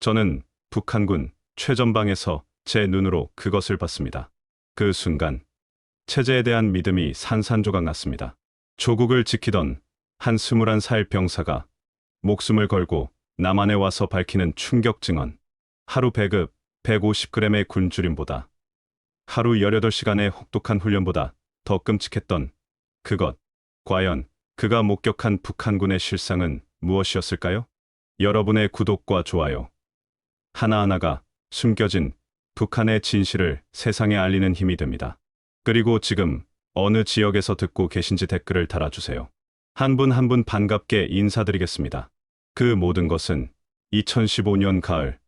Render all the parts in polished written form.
저는 북한군 최전방에서 제 눈으로 그것을 봤습니다. 그 순간 체제에 대한 믿음이 산산조각 났습니다. 조국을 지키던 한 21살 병사가 목숨을 걸고 남한에 와서 밝히는 충격 증언. 하루 배급 150g의 굶주림보다 하루 18시간의 혹독한 훈련보다 더 끔찍했던 그것. 과연 그가 목격한 북한군의 실상은 무엇이었을까요? 여러분의 구독과 좋아요 하나하나가 숨겨진 북한의 진실을 세상에 알리는 힘이 됩니다. 그리고 지금 어느 지역에서 듣고 계신지 댓글을 달아주세요. 한 분 한 분 반갑게 인사드리겠습니다. 그 모든 것은 2015년 가을,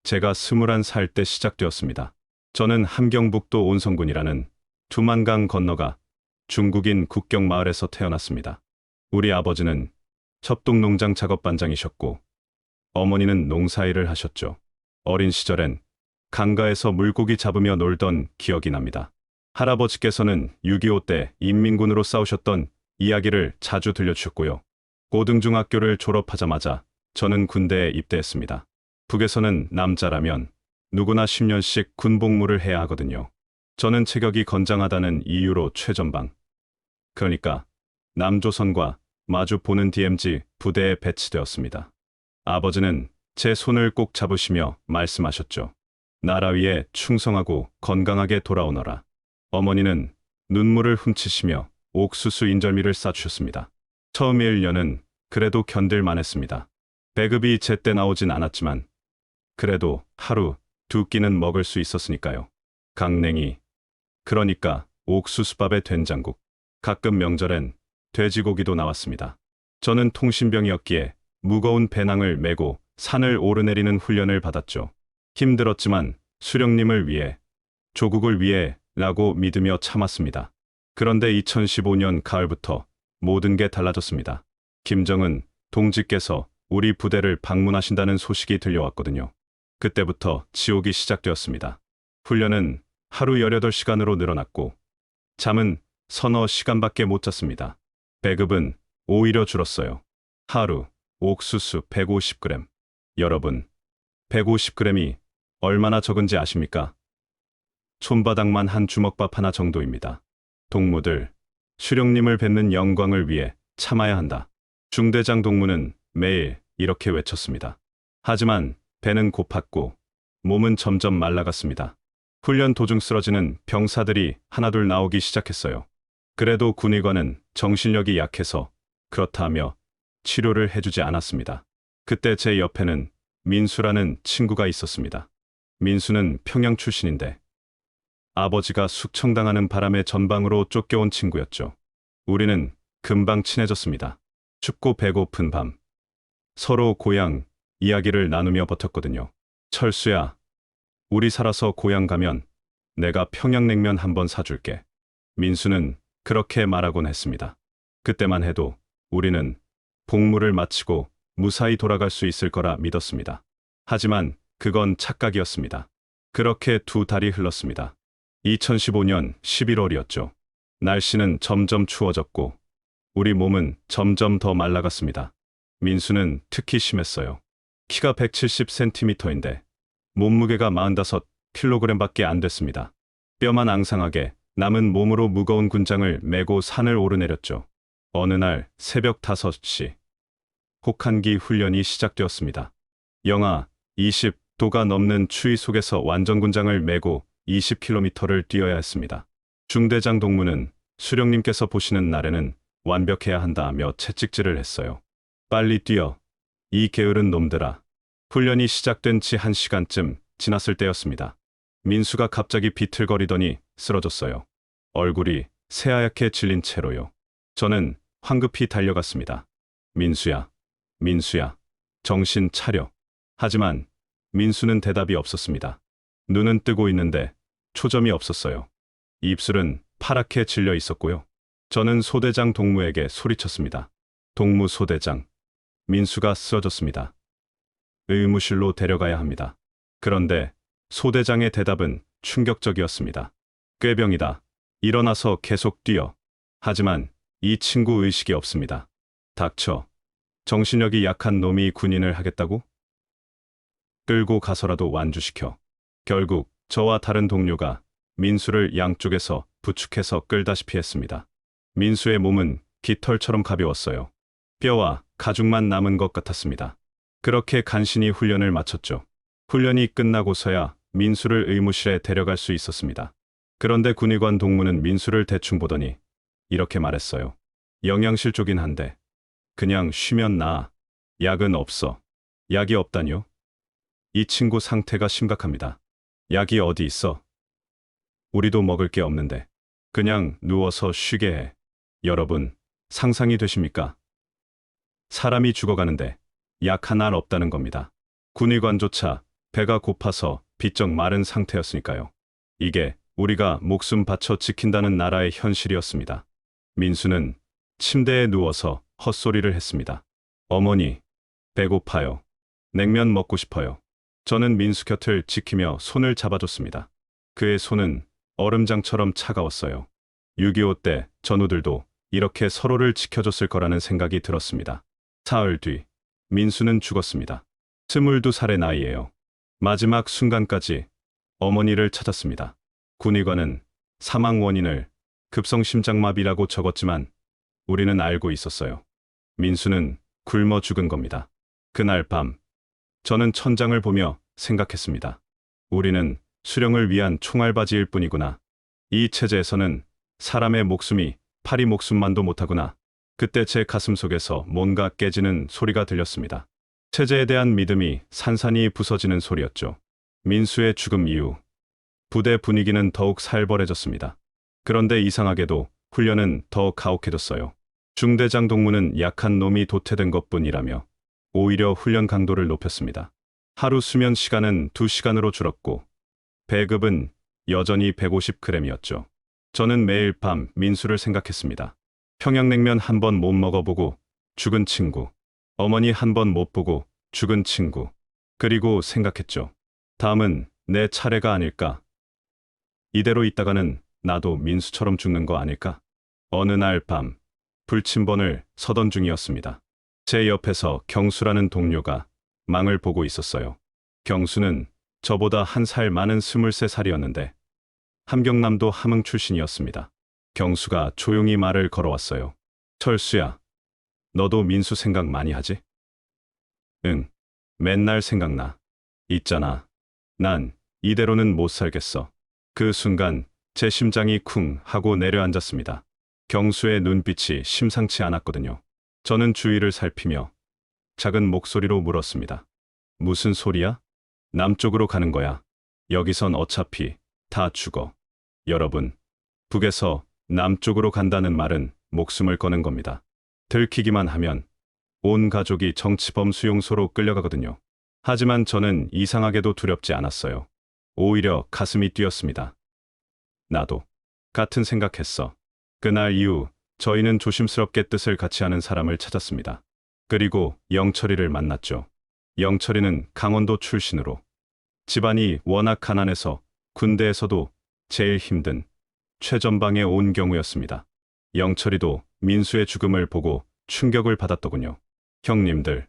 제가 21살 때 시작되었습니다. 저는 함경북도 온성군이라는 두만강 건너가 중국인 국경 마을에서 태어났습니다. 우리 아버지는 협동농장 작업반장이셨고 어머니는 농사일을 하셨죠. 어린 시절엔 강가에서 물고기 잡으며 놀던 기억이 납니다. 할아버지께서는 6.25 때 인민군으로 싸우셨던 이야기를 자주 들려주셨고요. 고등중학교를 졸업하자마자 저는 군대에 입대했습니다. 북에서는 남자라면 누구나 10년씩 군복무를 해야 하거든요. 저는 체격이 건장하다는 이유로 최전방, 그러니까 남조선과 마주 보는 DMZ 부대에 배치되었습니다. 아버지는 제 손을 꼭 잡으시며 말씀하셨죠. 나라 위에 충성하고 건강하게 돌아오너라. 어머니는 눈물을 훔치시며 옥수수 인절미를 싸주셨습니다. 처음 1년은 그래도 견딜만 했습니다. 배급이 제때 나오진 않았지만 그래도 하루 두 끼는 먹을 수 있었으니까요. 강냉이, 그러니까 옥수수밥에 된장국, 가끔 명절엔 돼지고기도 나왔습니다. 저는 통신병이었기에 무거운 배낭을 메고 산을 오르내리는 훈련을 받았죠. 힘들었지만 수령님을 위해, 조국을 위해 라고 믿으며 참았습니다. 그런데 2015년 가을부터 모든 게 달라졌습니다. 김정은 동지께서 우리 부대를 방문하신다는 소식이 들려왔거든요. 그때부터 지옥이 시작되었습니다. 훈련은 하루 18시간으로 늘어났고 잠은 서너 시간밖에 못 잤습니다. 배급은 오히려 줄었어요. 하루 옥수수 150g. 여러분, 150g이 얼마나 적은지 아십니까? 손바닥만 한 주먹밥 하나 정도입니다. 동무들, 수령님을 뵙는 영광을 위해 참아야 한다. 중대장 동무는 매일 이렇게 외쳤습니다. 하지만 배는 고팠고 몸은 점점 말라갔습니다. 훈련 도중 쓰러지는 병사들이 하나둘 나오기 시작했어요. 그래도 군의관은 정신력이 약해서 그렇다 하며 치료를 해주지 않았습니다. 그때 제 옆에는 민수라는 친구가 있었습니다. 민수는 평양 출신인데 아버지가 숙청당하는 바람에 전방으로 쫓겨온 친구였죠. 우리는 금방 친해졌습니다. 춥고 배고픈 밤, 서로 고향 이야기를 나누며 버텼거든요. 철수야, 우리 살아서 고향 가면 내가 평양냉면 한번 사줄게. 민수는 그렇게 말하곤 했습니다. 그때만 해도 우리는 복무를 마치고 무사히 돌아갈 수 있을 거라 믿었습니다. 하지만 그건 착각이었습니다. 그렇게 두 달이 흘렀습니다. 2015년 11월이었죠. 날씨는 점점 추워졌고 우리 몸은 점점 더 말라갔습니다. 민수는 특히 심했어요. 키가 170cm인데 몸무게가 45kg밖에 안 됐습니다. 뼈만 앙상하게 남은 몸으로 무거운 군장을 메고 산을 오르내렸죠. 어느 날 새벽 5시, 혹한기 훈련이 시작되었습니다. 영하 20도가 넘는 추위 속에서 완전 군장을 메고 20km를 뛰어야 했습니다. 중대장 동무는 수령님께서 보시는 날에는 완벽해야 한다며 채찍질을 했어요. 빨리 뛰어, 이 게으른 놈들아. 훈련이 시작된 지 1시간쯤 지났을 때였습니다. 민수가 갑자기 비틀거리더니 쓰러졌어요. 얼굴이 새하얗게 질린 채로요. 저는 황급히 달려갔습니다. 민수야, 민수야, 정신 차려. 하지만 민수는 대답이 없었습니다. 눈은 뜨고 있는데 초점이 없었어요. 입술은 파랗게 질려 있었고요. 저는 소대장 동무에게 소리쳤습니다. 동무 소대장, 민수가 쓰러졌습니다. 의무실로 데려가야 합니다. 그런데 소대장의 대답은 충격적이었습니다. 꾀병이다. 일어나서 계속 뛰어. 하지만 이 친구 의식이 없습니다. 닥쳐. 정신력이 약한 놈이 군인을 하겠다고? 끌고 가서라도 완주시켜. 결국 저와 다른 동료가 민수를 양쪽에서 부축해서 끌다시피 했습니다. 민수의 몸은 깃털처럼 가벼웠어요. 뼈와 가죽만 남은 것 같았습니다. 그렇게 간신히 훈련을 마쳤죠. 훈련이 끝나고서야 민수를 의무실에 데려갈 수 있었습니다. 그런데 군의관 동무는 민수를 대충 보더니 이렇게 말했어요. 영양실 쪽인 한데 그냥 쉬면 나아. 약은 없어. 약이 없다뇨? 이 친구 상태가 심각합니다. 약이 어디 있어? 우리도 먹을 게 없는데. 그냥 누워서 쉬게 해. 여러분, 상상이 되십니까? 사람이 죽어가는데 약 하나 없다는 겁니다. 군의관조차 배가 고파서 비쩍 마른 상태였으니까요. 이게 우리가 목숨 바쳐 지킨다는 나라의 현실이었습니다. 민수는 침대에 누워서 헛소리를 했습니다. 어머니, 배고파요. 냉면 먹고 싶어요. 저는 민수 곁을 지키며 손을 잡아줬습니다. 그의 손은 얼음장처럼 차가웠어요. 6.25 때 전우들도 이렇게 서로를 지켜줬을 거라는 생각이 들었습니다. 사흘 뒤, 민수는 죽었습니다. 22살의 나이에요. 마지막 순간까지 어머니를 찾았습니다. 군의관은 사망 원인을 급성심장마비라고 적었지만 우리는 알고 있었어요. 민수는 굶어 죽은 겁니다. 그날 밤, 저는 천장을 보며 생각했습니다. 우리는 수령을 위한 총알바지일 뿐이구나. 이 체제에서는 사람의 목숨이 파리 목숨만도 못하구나. 그때 제 가슴속에서 뭔가 깨지는 소리가 들렸습니다. 체제에 대한 믿음이 산산이 부서지는 소리였죠. 민수의 죽음 이후 부대 분위기는 더욱 살벌해졌습니다. 그런데 이상하게도 훈련은 더 가혹해졌어요. 중대장 동무는 약한 놈이 도태된 것뿐이라며 오히려 훈련 강도를 높였습니다. 하루 수면 시간은 2시간으로 줄었고 배급은 여전히 150g이었죠. 저는 매일 밤 민수를 생각했습니다. 평양냉면 한 번 못 먹어보고 죽은 친구, 어머니 한 번 못 보고 죽은 친구, 그리고 생각했죠. 다음은 내 차례가 아닐까? 이대로 있다가는 나도 민수처럼 죽는 거 아닐까? 어느 날 밤, 불침번을 서던 중이었습니다. 제 옆에서 경수라는 동료가 망을 보고 있었어요. 경수는 저보다 한 살 많은 23살이었는데 함경남도 함흥 출신이었습니다. 경수가 조용히 말을 걸어왔어요. 철수야, 너도 민수 생각 많이 하지? 응, 맨날 생각나. 있잖아. 난 이대로는 못 살겠어. 그 순간 제 심장이 쿵 하고 내려앉았습니다. 경수의 눈빛이 심상치 않았거든요. 저는 주위를 살피며 작은 목소리로 물었습니다. 무슨 소리야? 남쪽으로 가는 거야. 여기선 어차피 다 죽어. 여러분, 북에서 남쪽으로 간다는 말은 목숨을 거는 겁니다. 들키기만 하면 온 가족이 정치범 수용소로 끌려가거든요. 하지만 저는 이상하게도 두렵지 않았어요. 오히려 가슴이 뛰었습니다. 나도 같은 생각했어. 그날 이후 저희는 조심스럽게 뜻을 같이 하는 사람을 찾았습니다. 그리고 영철이를 만났죠. 영철이는 강원도 출신으로 집안이 워낙 가난해서 군대에서도 제일 힘든 최전방에 온 경우였습니다. 영철이도 민수의 죽음을 보고 충격을 받았더군요. 형님들,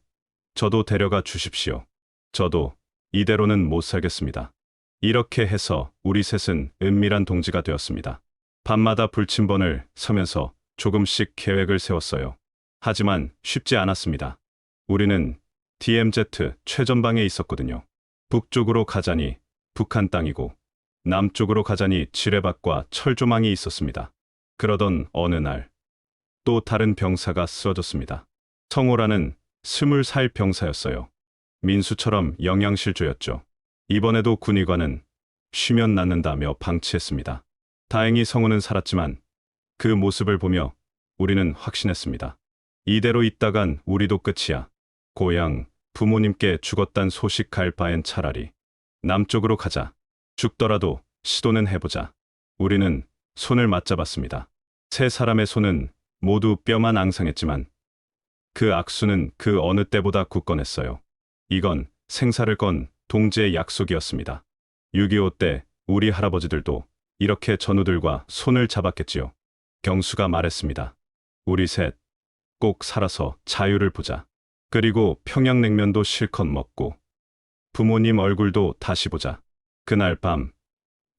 저도 데려가 주십시오. 저도 이대로는 못 살겠습니다. 이렇게 해서 우리 셋은 은밀한 동지가 되었습니다. 밤마다 불침번을 서면서 조금씩 계획을 세웠어요. 하지만 쉽지 않았습니다. 우리는 DMZ 최전방에 있었거든요. 북쪽으로 가자니 북한 땅이고 남쪽으로 가자니 지뢰밭과 철조망이 있었습니다. 그러던 어느 날 또 다른 병사가 쓰러졌습니다. 성호라는 20살 병사였어요. 민수처럼 영양실조였죠. 이번에도 군의관은 쉬면 낫는다며 방치했습니다. 다행히 성호는 살았지만 그 모습을 보며 우리는 확신했습니다. 이대로 있다간 우리도 끝이야. 고향, 부모님께 죽었단 소식 갈 바엔 차라리 남쪽으로 가자. 죽더라도 시도는 해보자. 우리는 손을 맞잡았습니다. 세 사람의 손은 모두 뼈만 앙상했지만 그 악수는 그 어느 때보다 굳건했어요. 이건 생사를 건 동지의 약속이었습니다. 6.25 때 우리 할아버지들도 이렇게 전우들과 손을 잡았겠지요. 경수가 말했습니다. 우리 셋 꼭 살아서 자유를 보자. 그리고 평양냉면도 실컷 먹고 부모님 얼굴도 다시 보자. 그날 밤,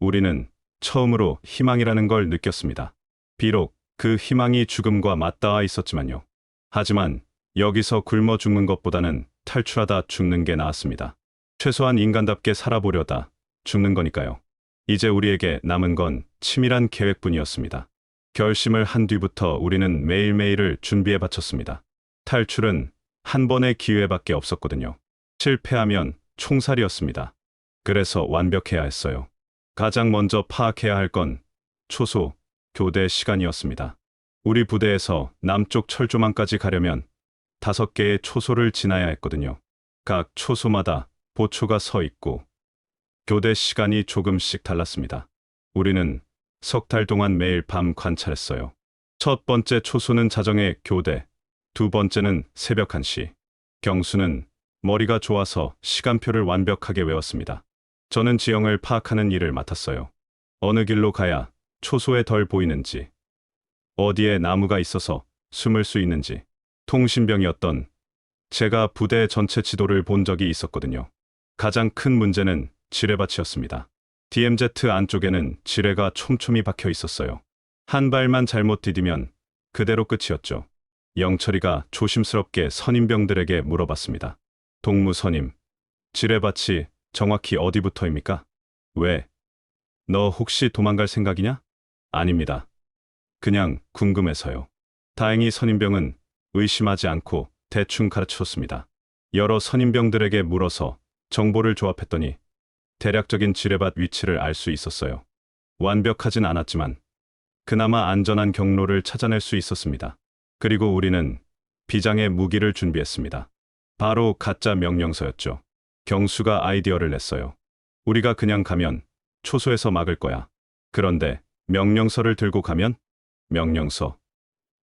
우리는 처음으로 희망이라는 걸 느꼈습니다. 비록 그 희망이 죽음과 맞닿아 있었지만요. 하지만 여기서 굶어 죽는 것보다는 탈출하다 죽는 게 나았습니다. 최소한 인간답게 살아보려다 죽는 거니까요. 이제 우리에게 남은 건 치밀한 계획뿐이었습니다. 결심을 한 뒤부터 우리는 매일매일을 준비에 바쳤습니다. 탈출은 한 번의 기회밖에 없었거든요. 실패하면 총살이었습니다. 그래서 완벽해야 했어요. 가장 먼저 파악해야 할 건 초소, 교대 시간이었습니다. 우리 부대에서 남쪽 철조망까지 가려면 5개의 초소를 지나야 했거든요. 각 초소마다 보초가 서 있고 교대 시간이 조금씩 달랐습니다. 우리는 석 달 동안 매일 밤 관찰했어요. 첫 번째 초소는 자정에 교대, 두 번째는 새벽 1시. 경수는 머리가 좋아서 시간표를 완벽하게 외웠습니다. 저는 지형을 파악하는 일을 맡았어요. 어느 길로 가야 초소에 덜 보이는지, 어디에 나무가 있어서 숨을 수 있는지. 통신병이었던 제가 부대 전체 지도를 본 적이 있었거든요. 가장 큰 문제는 지뢰밭이었습니다. DMZ 안쪽에는 지뢰가 촘촘히 박혀 있었어요. 한 발만 잘못 디디면 그대로 끝이었죠. 영철이가 조심스럽게 선임병들에게 물어봤습니다. 동무 선임, 지뢰밭이 정확히 어디부터입니까? 왜? 너 혹시 도망갈 생각이냐? 아닙니다. 그냥 궁금해서요. 다행히 선임병은 의심하지 않고 대충 가르쳐줬습니다. 여러 선임병들에게 물어서 정보를 조합했더니 대략적인 지뢰밭 위치를 알 수 있었어요. 완벽하진 않았지만 그나마 안전한 경로를 찾아낼 수 있었습니다. 그리고 우리는 비장의 무기를 준비했습니다. 바로 가짜 명령서였죠. 경수가 아이디어를 냈어요. 우리가 그냥 가면 초소에서 막을 거야. 그런데 명령서를 들고 가면? 명령서.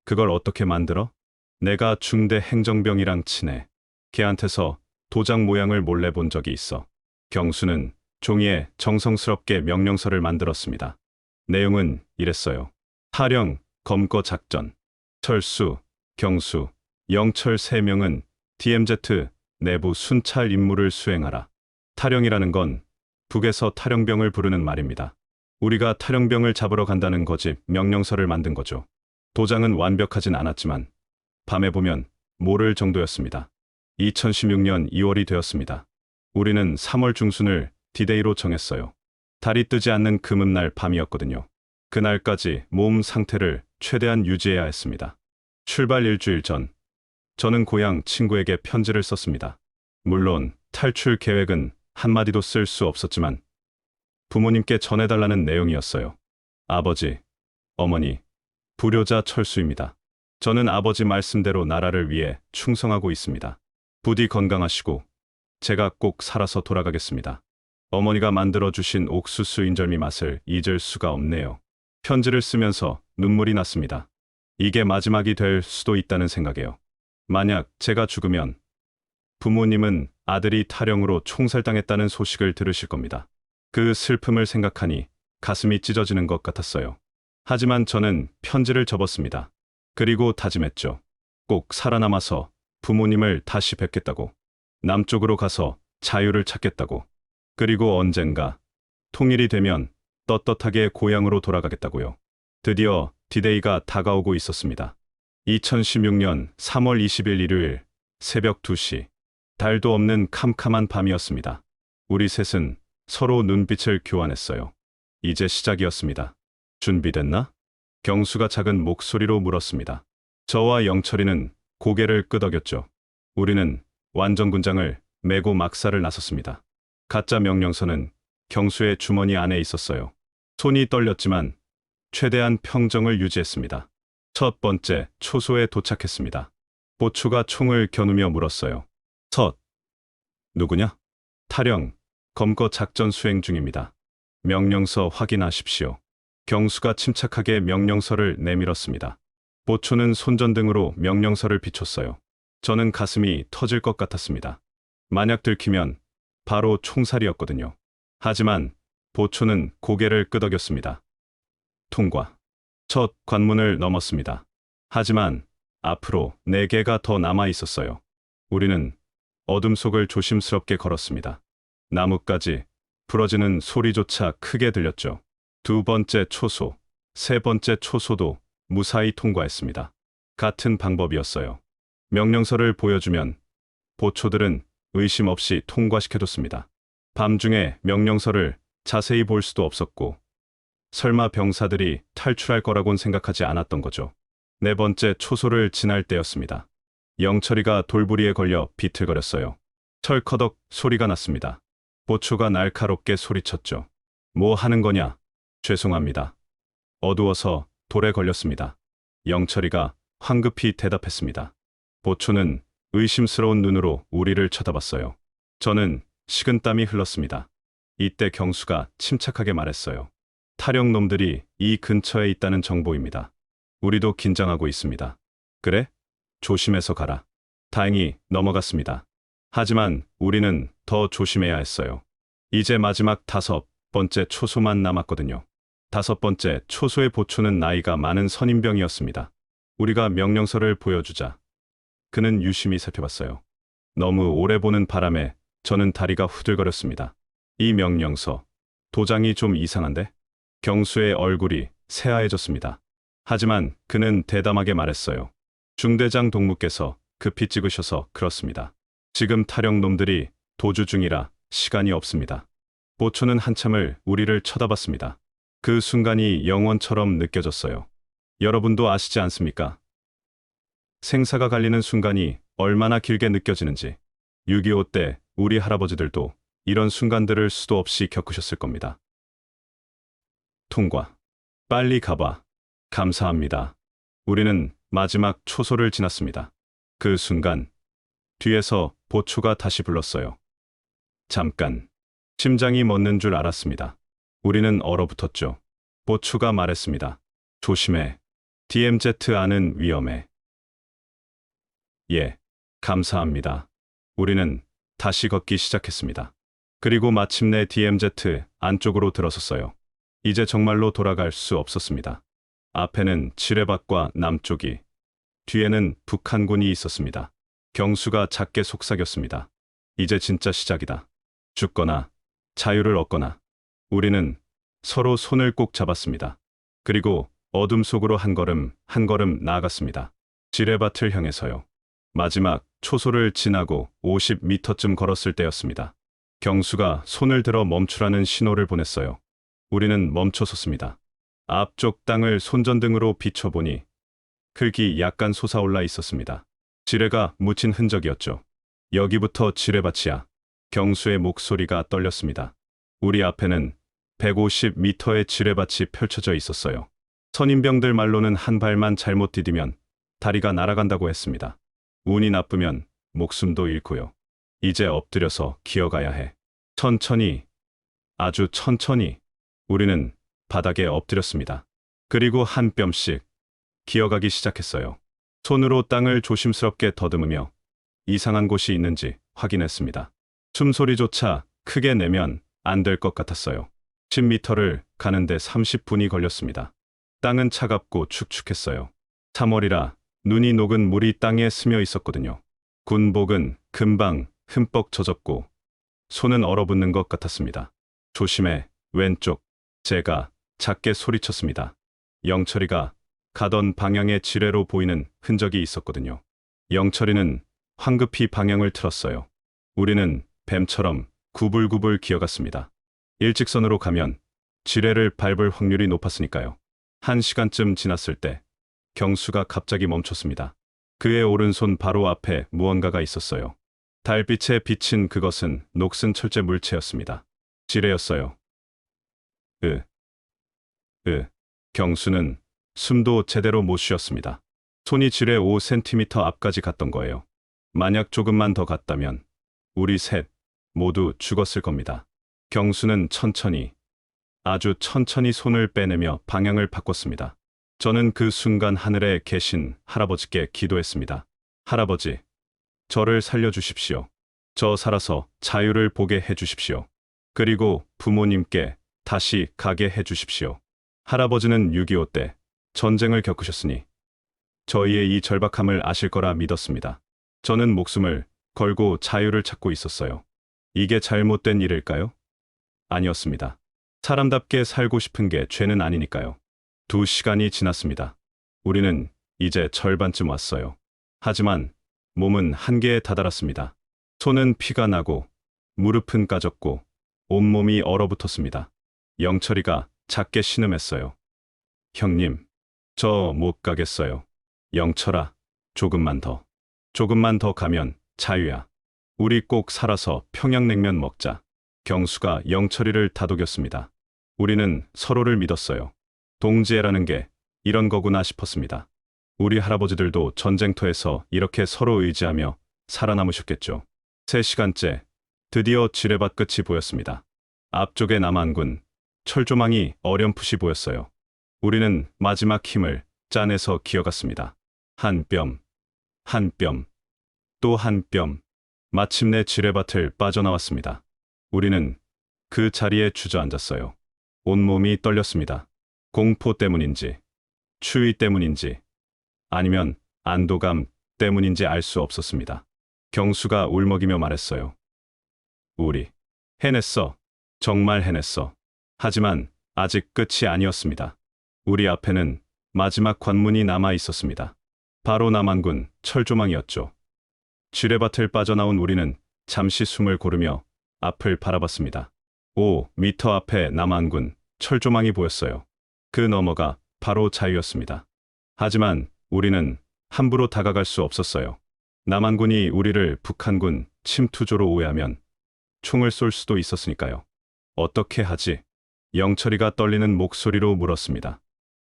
그걸 어떻게 만들어? 내가 중대 행정병이랑 친해. 걔한테서 도장 모양을 몰래 본 적이 있어. 경수는 종이에 정성스럽게 명령서를 만들었습니다. 내용은 이랬어요. 타령, 검거 작전. 철수, 경수, 영철 3명은 DMZ 내부 순찰 임무를 수행하라. 타령이라는 건 북에서 탈영병을 부르는 말입니다. 우리가 탈영병을 잡으러 간다는 거지 명령서를 만든 거죠. 도장은 완벽하진 않았지만 밤에 보면 모를 정도였습니다. 2016년 2월이 되었습니다. 우리는 3월 중순을 디데이로 정했어요. 달이 뜨지 않는 금음날 밤이었거든요. 그날까지 몸 상태를 최대한 유지해야 했습니다. 출발 일주일 전, 저는 고향 친구에게 편지를 썼습니다. 물론 탈출 계획은 한마디도 쓸 수 없었지만 부모님께 전해달라는 내용이었어요. 아버지, 어머니, 불효자 철수입니다. 저는 아버지 말씀대로 나라를 위해 충성하고 있습니다. 부디 건강하시고 제가 꼭 살아서 돌아가겠습니다. 어머니가 만들어주신 옥수수 인절미 맛을 잊을 수가 없네요. 편지를 쓰면서 눈물이 났습니다. 이게 마지막이 될 수도 있다는 생각에요. 만약 제가 죽으면 부모님은 아들이 탈영으로 총살당했다는 소식을 들으실 겁니다. 그 슬픔을 생각하니 가슴이 찢어지는 것 같았어요. 하지만 저는 편지를 접었습니다. 그리고 다짐했죠. 꼭 살아남아서 부모님을 다시 뵙겠다고. 남쪽으로 가서 자유를 찾겠다고. 그리고 언젠가 통일이 되면 떳떳하게 고향으로 돌아가겠다고요. 드디어 디데이가 다가오고 있었습니다. 2016년 3월 20일 일요일 새벽 2시. 달도 없는 캄캄한 밤이었습니다. 우리 셋은 서로 눈빛을 교환했어요. 이제 시작이었습니다. 준비됐나? 경수가 작은 목소리로 물었습니다. 저와 영철이는 고개를 끄덕였죠. 우리는 완전군장을 메고 막사를 나섰습니다. 가짜 명령서는 경수의 주머니 안에 있었어요. 손이 떨렸지만 최대한 평정을 유지했습니다. 첫 번째 초소에 도착했습니다. 보초가 총을 겨누며 물었어요. 누구냐? 타령, 검거 작전 수행 중입니다. 명령서 확인하십시오. 경수가 침착하게 명령서를 내밀었습니다. 보초는 손전등으로 명령서를 비췄어요. 저는 가슴이 터질 것 같았습니다. 만약 들키면 바로 총살이었거든요. 하지만 보초는 고개를 끄덕였습니다. 통과. 첫 관문을 넘었습니다. 하지만 앞으로 4개가 더 남아 있었어요. 우리는 어둠 속을 조심스럽게 걸었습니다. 나뭇가지 부러지는 소리조차 크게 들렸죠. 두 번째 초소, 세 번째 초소도 무사히 통과했습니다. 같은 방법이었어요. 명령서를 보여주면 보초들은 의심 없이 통과시켜줬습니다. 밤중에 명령서를 자세히 볼 수도 없었고 설마 병사들이 탈출할 거라곤 생각하지 않았던 거죠. 네 번째 초소를 지날 때였습니다. 영철이가 돌부리에 걸려 비틀거렸어요. 철커덕 소리가 났습니다. 보초가 날카롭게 소리쳤죠. 뭐 하는 거냐? 죄송합니다. 어두워서 돌에 걸렸습니다. 영철이가 황급히 대답했습니다. 보초는 의심스러운 눈으로 우리를 쳐다봤어요. 저는 식은땀이 흘렀습니다. 이때 경수가 침착하게 말했어요. 탈영놈들이 이 근처에 있다는 정보입니다. 우리도 긴장하고 있습니다. 그래? 조심해서 가라. 다행히 넘어갔습니다. 하지만 우리는 더 조심해야 했어요. 이제 마지막 다섯 번째 초소만 남았거든요. 다섯 번째 초소의 보초는 나이가 많은 선임병이었습니다. 우리가 명령서를 보여주자 그는 유심히 살펴봤어요. 너무 오래 보는 바람에 저는 다리가 후들거렸습니다. 이 명령서, 도장이 좀 이상한데? 경수의 얼굴이 새하얘졌습니다. 하지만 그는 대담하게 말했어요. 중대장 동무께서 급히 찍으셔서 그렇습니다. 지금 탈영놈들이 도주 중이라 시간이 없습니다. 보초는 한참을 우리를 쳐다봤습니다. 그 순간이 영원처럼 느껴졌어요. 여러분도 아시지 않습니까? 생사가 갈리는 순간이 얼마나 길게 느껴지는지. 6.25 때 우리 할아버지들도 이런 순간들을 수도 없이 겪으셨을 겁니다. 통과. 빨리 가봐. 감사합니다. 우리는 마지막 초소를 지났습니다. 그 순간 뒤에서 보초가 다시 불렀어요. 잠깐. 심장이 멎는 줄 알았습니다. 우리는 얼어붙었죠. 보초가 말했습니다. 조심해. DMZ 안은 위험해. 예, 감사합니다. 우리는 다시 걷기 시작했습니다. 그리고 마침내 DMZ 안쪽으로 들어섰어요. 이제 정말로 돌아갈 수 없었습니다. 앞에는 지뢰밭과 남쪽이, 뒤에는 북한군이 있었습니다. 경수가 작게 속삭였습니다. 이제 진짜 시작이다. 죽거나 자유를 얻거나. 우리는 서로 손을 꼭 잡았습니다. 그리고 어둠 속으로 한 걸음 한 걸음 나아갔습니다. 지뢰밭을 향해서요. 마지막 초소를 지나고 50m쯤 걸었을 때였습니다. 경수가 손을 들어 멈추라는 신호를 보냈어요. 우리는 멈춰섰습니다. 앞쪽 땅을 손전등으로 비춰보니 흙이 약간 솟아올라 있었습니다. 지뢰가 묻힌 흔적이었죠. 여기부터 지뢰밭이야. 경수의 목소리가 떨렸습니다. 우리 앞에는 150m의 지뢰밭이 펼쳐져 있었어요. 선임병들 말로는 한 발만 잘못 디디면 다리가 날아간다고 했습니다. 운이 나쁘면 목숨도 잃고요. 이제 엎드려서 기어가야 해. 천천히, 아주 천천히. 우리는 바닥에 엎드렸습니다. 그리고 한 뼘씩 기어가기 시작했어요. 손으로 땅을 조심스럽게 더듬으며 이상한 곳이 있는지 확인했습니다. 숨소리조차 크게 내면 안 될 것 같았어요. 10m를 가는데 30분이 걸렸습니다. 땅은 차갑고 축축했어요. 3월이라 눈이 녹은 물이 땅에 스며 있었거든요. 군복은 금방 흠뻑 젖었고 손은 얼어붙는 것 같았습니다. 조심해, 왼쪽. 제가 작게 소리쳤습니다. 영철이가 가던 방향의 지뢰로 보이는 흔적이 있었거든요. 영철이는 황급히 방향을 틀었어요. 우리는 뱀처럼 구불구불 기어갔습니다. 일직선으로 가면 지뢰를 밟을 확률이 높았으니까요. 1시간쯤 지났을 때 경수가 갑자기 멈췄습니다. 그의 오른손 바로 앞에 무언가가 있었어요. 달빛에 비친 그것은 녹슨 철제 물체였습니다. 지뢰였어요. 경수는 숨도 제대로 못 쉬었습니다. 손이 지뢰 5cm 앞까지 갔던 거예요. 만약 조금만 더 갔다면 우리 셋 모두 죽었을 겁니다. 경수는 천천히, 아주 천천히 손을 빼내며 방향을 바꿨습니다. 저는 그 순간 하늘에 계신 할아버지께 기도했습니다. 할아버지, 저를 살려주십시오. 저 살아서 자유를 보게 해주십시오. 그리고 부모님께 다시 가게 해주십시오. 할아버지는 6.25 때 전쟁을 겪으셨으니 저희의 이 절박함을 아실 거라 믿었습니다. 저는 목숨을 걸고 자유를 찾고 있었어요. 이게 잘못된 일일까요? 아니었습니다. 사람답게 살고 싶은 게 죄는 아니니까요. 2시간이 지났습니다. 우리는 이제 절반쯤 왔어요. 하지만 몸은 한계에 다다랐습니다. 손은 피가 나고 무릎은 까졌고 온몸이 얼어붙었습니다. 영철이가 작게 신음했어요. 형님, 저 못 가겠어요. 영철아, 조금만 더 가면 자유야. 우리 꼭 살아서 평양냉면 먹자. 경수가 영철이를 다독였습니다. 우리는 서로를 믿었어요. 동지애라는 게 이런 거구나 싶었습니다. 우리 할아버지들도 전쟁터에서 이렇게 서로 의지하며 살아남으셨겠죠. 3시간째, 드디어 지뢰밭 끝이 보였습니다. 앞쪽에 남한군, 철조망이 어렴풋이 보였어요. 우리는 마지막 힘을 짜내서 기어갔습니다. 한 뼘, 한 뼘, 또 한 뼘. 마침내 지뢰밭을 빠져나왔습니다. 우리는 그 자리에 주저앉았어요. 온몸이 떨렸습니다. 공포 때문인지, 추위 때문인지, 아니면 안도감 때문인지 알 수 없었습니다. 경수가 울먹이며 말했어요. 우리 해냈어. 정말 해냈어. 하지만 아직 끝이 아니었습니다. 우리 앞에는 마지막 관문이 남아 있었습니다. 바로 남한군 철조망이었죠. 지뢰밭을 빠져나온 우리는 잠시 숨을 고르며 앞을 바라봤습니다. 5미터 앞에 남한군 철조망이 보였어요. 그 너머가 바로 자유였습니다. 하지만 우리는 함부로 다가갈 수 없었어요. 남한군이 우리를 북한군 침투조로 오해하면 총을 쏠 수도 있었으니까요. 어떻게 하지? 영철이가 떨리는 목소리로 물었습니다.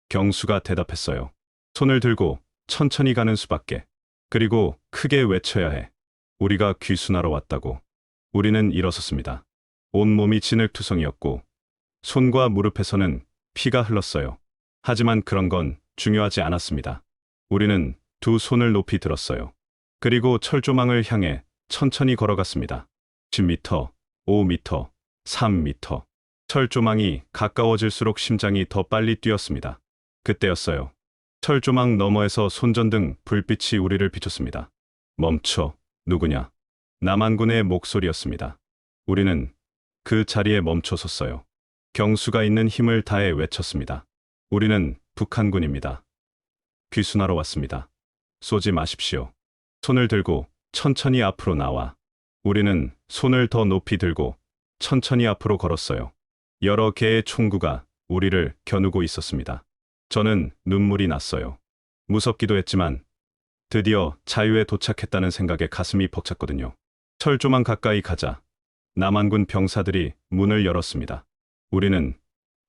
경수가 대답했어요. 손을 들고 천천히 가는 수밖에. 그리고 크게 외쳐야 해. 우리가 귀순하러 왔다고. 우리는 일어섰습니다. 온몸이 진흙투성이었고 손과 무릎에서는 피가 흘렀어요. 하지만 그런 건 중요하지 않았습니다. 우리는 2손을 높이 들었어요. 그리고 철조망을 향해 천천히 걸어갔습니다. 10미터, 5미터, 3미터. 철조망이 가까워질수록 심장이 더 빨리 뛰었습니다. 그때였어요. 철조망 너머에서 손전등 불빛이 우리를 비췄습니다. 멈춰, 누구냐? 남한군의 목소리였습니다. 우리는 그 자리에 멈춰 섰어요. 경수가 있는 힘을 다해 외쳤습니다. 우리는 북한군입니다. 귀순하러 왔습니다. 쏘지 마십시오. 손을 들고 천천히 앞으로 나와. 우리는 손을 더 높이 들고 천천히 앞으로 걸었어요. 여러 개의 총구가 우리를 겨누고 있었습니다. 저는 눈물이 났어요. 무섭기도 했지만 드디어 자유에 도착했다는 생각에 가슴이 벅찼거든요. 철조망 가까이 가자 남한군 병사들이 문을 열었습니다. 우리는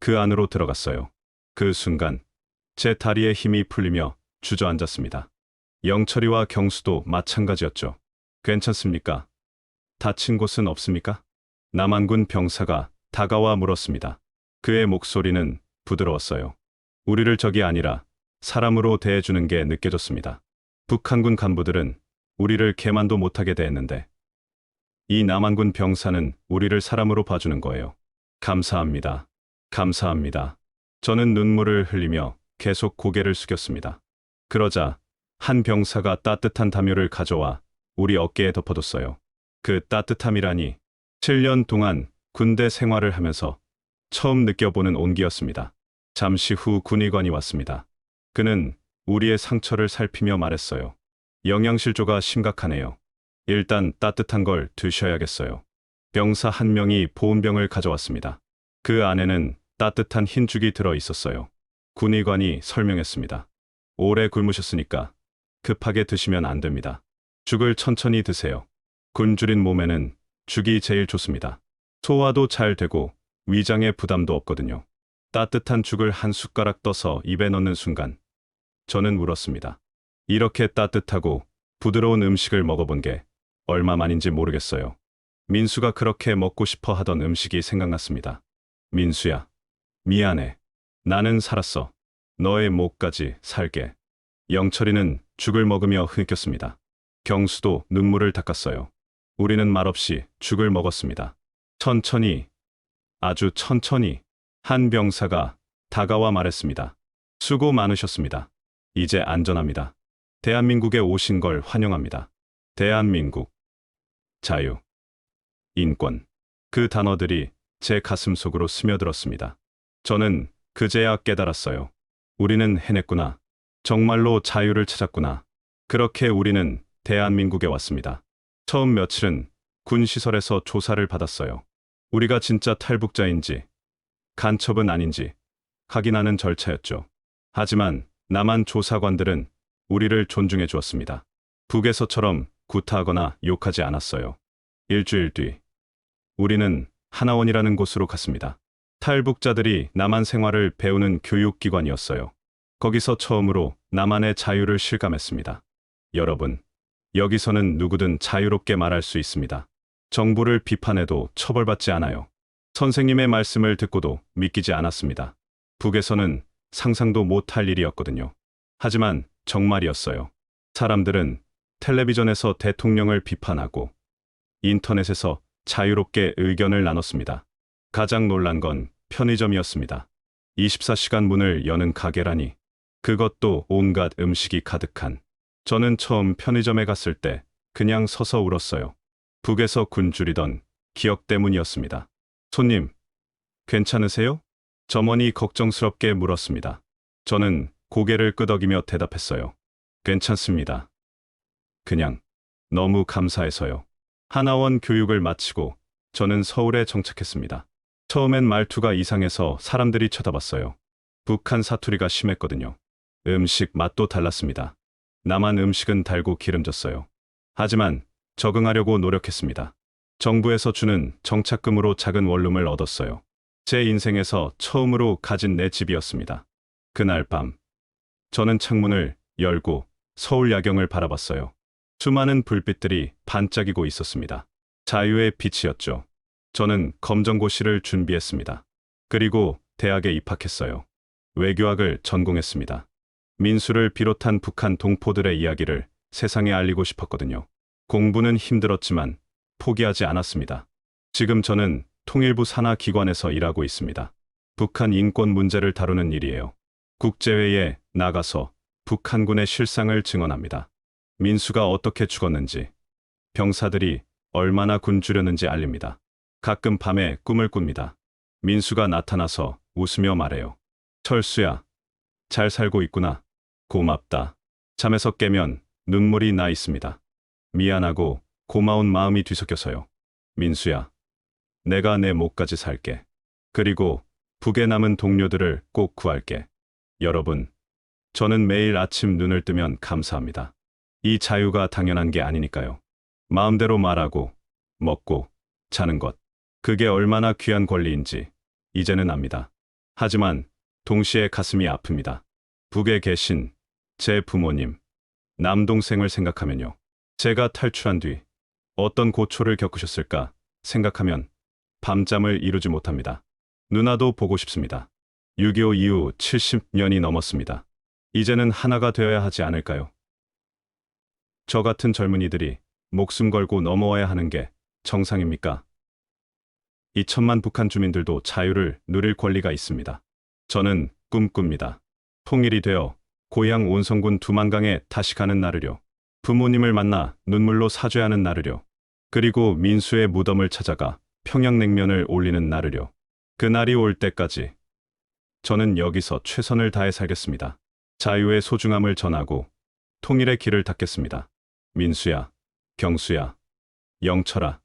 그 안으로 들어갔어요. 그 순간 제 다리에 힘이 풀리며 주저앉았습니다. 영철이와 경수도 마찬가지였죠. 괜찮습니까? 다친 곳은 없습니까? 남한군 병사가 다가와 물었습니다. 그의 목소리는 부드러웠어요. 우리를 적이 아니라 사람으로 대해주는 게 느껴졌습니다. 북한군 간부들은 우리를 개만도 못하게 대했는데 이 남한군 병사는 우리를 사람으로 봐주는 거예요. 감사합니다. 감사합니다. 저는 눈물을 흘리며 계속 고개를 숙였습니다. 그러자 한 병사가 따뜻한 담요를 가져와 우리 어깨에 덮어뒀어요. 그 따뜻함이라니 7년 동안 군대 생활을 하면서 처음 느껴보는 온기였습니다. 잠시 후 군의관이 왔습니다. 그는 우리의 상처를 살피며 말했어요. 영양실조가 심각하네요. 일단 따뜻한 걸 드셔야겠어요. 병사 한 명이 보온병을 가져왔습니다. 그 안에는 따뜻한 흰죽이 들어 있었어요. 군의관이 설명했습니다. 오래 굶으셨으니까 급하게 드시면 안 됩니다. 죽을 천천히 드세요. 굶주린 몸에는 죽이 제일 좋습니다. 소화도 잘 되고 위장에 부담도 없거든요. 따뜻한 죽을 한 숟가락 떠서 입에 넣는 순간 저는 울었습니다. 이렇게 따뜻하고 부드러운 음식을 먹어본 게 얼마만인지 모르겠어요. 민수가 그렇게 먹고 싶어 하던 음식이 생각났습니다. 민수야, 미안해. 나는 살았어. 너의 목까지 살게. 영철이는 죽을 먹으며 흐느꼈습니다. 경수도 눈물을 닦았어요. 우리는 말없이 죽을 먹었습니다. 천천히, 아주 천천히 한 병사가 다가와 말했습니다. 수고 많으셨습니다. 이제 안전합니다. 대한민국에 오신 걸 환영합니다. 대한민국, 자유. 인권. 그 단어들이 제 가슴 속으로 스며들었습니다. 저는 그제야 깨달았어요. 우리는 해냈구나. 정말로 자유를 찾았구나. 그렇게 우리는 대한민국에 왔습니다. 처음 며칠은 군 시설에서 조사를 받았어요. 우리가 진짜 탈북자인지, 간첩은 아닌지 확인하는 절차였죠. 하지만 남한 조사관들은 우리를 존중해 주었습니다. 북에서처럼 구타하거나 욕하지 않았어요. 일주일 뒤, 우리는 하나원이라는 곳으로 갔습니다. 탈북자들이 남한 생활을 배우는 교육기관이었어요. 거기서 처음으로 남한의 자유를 실감했습니다. 여러분, 여기서는 누구든 자유롭게 말할 수 있습니다. 정부를 비판해도 처벌받지 않아요. 선생님의 말씀을 듣고도 믿기지 않았습니다. 북에서는 상상도 못할 일이었거든요. 하지만 정말이었어요. 사람들은 텔레비전에서 대통령을 비판하고 인터넷에서 자유롭게 의견을 나눴습니다. 가장 놀란 건 편의점이었습니다. 24시간 문을 여는 가게라니. 그것도 온갖 음식이 가득한. 저는 처음 편의점에 갔을 때 그냥 서서 울었어요. 북에서 굶주리던 기억 때문이었습니다. 손님, 괜찮으세요? 점원이 걱정스럽게 물었습니다. 저는 고개를 끄덕이며 대답했어요. 괜찮습니다. 그냥 너무 감사해서요. 하나원 교육을 마치고 저는 서울에 정착했습니다. 처음엔 말투가 이상해서 사람들이 쳐다봤어요. 북한 사투리가 심했거든요. 음식 맛도 달랐습니다. 남한 음식은 달고 기름졌어요. 하지만 적응하려고 노력했습니다. 정부에서 주는 정착금으로 작은 원룸을 얻었어요. 제 인생에서 처음으로 가진 내 집이었습니다. 그날 밤, 저는 창문을 열고 서울 야경을 바라봤어요. 수많은 불빛들이 반짝이고 있었습니다. 자유의 빛이었죠. 저는 검정고시를 준비했습니다. 그리고 대학에 입학했어요. 외교학을 전공했습니다. 민수를 비롯한 북한 동포들의 이야기를 세상에 알리고 싶었거든요. 공부는 힘들었지만 포기하지 않았습니다. 지금 저는 통일부 산하 기관에서 일하고 있습니다. 북한 인권 문제를 다루는 일이에요. 국제회의에 나가서 북한군의 실상을 증언합니다. 민수가 어떻게 죽었는지, 병사들이 얼마나 굶주렸는지 알립니다. 가끔 밤에 꿈을 꿉니다. 민수가 나타나서 웃으며 말해요. 철수야, 잘 살고 있구나. 고맙다. 잠에서 깨면 눈물이 나 있습니다. 미안하고 고마운 마음이 뒤섞여서요. 민수야, 내가 내 목까지 살게. 그리고 북에 남은 동료들을 꼭 구할게. 여러분, 저는 매일 아침 눈을 뜨면 감사합니다. 이 자유가 당연한 게 아니니까요. 마음대로 말하고, 먹고, 자는 것. 그게 얼마나 귀한 권리인지 이제는 압니다. 하지만 동시에 가슴이 아픕니다. 북에 계신 제 부모님, 남동생을 생각하면요. 제가 탈출한 뒤 어떤 고초를 겪으셨을까 생각하면 밤잠을 이루지 못합니다. 누나도 보고 싶습니다. 6.25 이후 70년이 넘었습니다. 이제는 하나가 되어야 하지 않을까요? 저 같은 젊은이들이 목숨 걸고 넘어와야 하는 게 정상입니까? 2천만 북한 주민들도 자유를 누릴 권리가 있습니다. 저는 꿈꿉니다. 통일이 되어 고향 온성군 두만강에 다시 가는 날을요. 부모님을 만나 눈물로 사죄하는 날을요. 그리고 민수의 무덤을 찾아가 평양냉면을 올리는 날을요. 그날이 올 때까지 저는 여기서 최선을 다해 살겠습니다. 자유의 소중함을 전하고 통일의 길을 닦겠습니다. 민수야, 경수야, 영철아,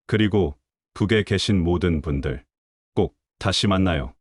그리고 북에 계신 모든 분들, 꼭 다시 만나요.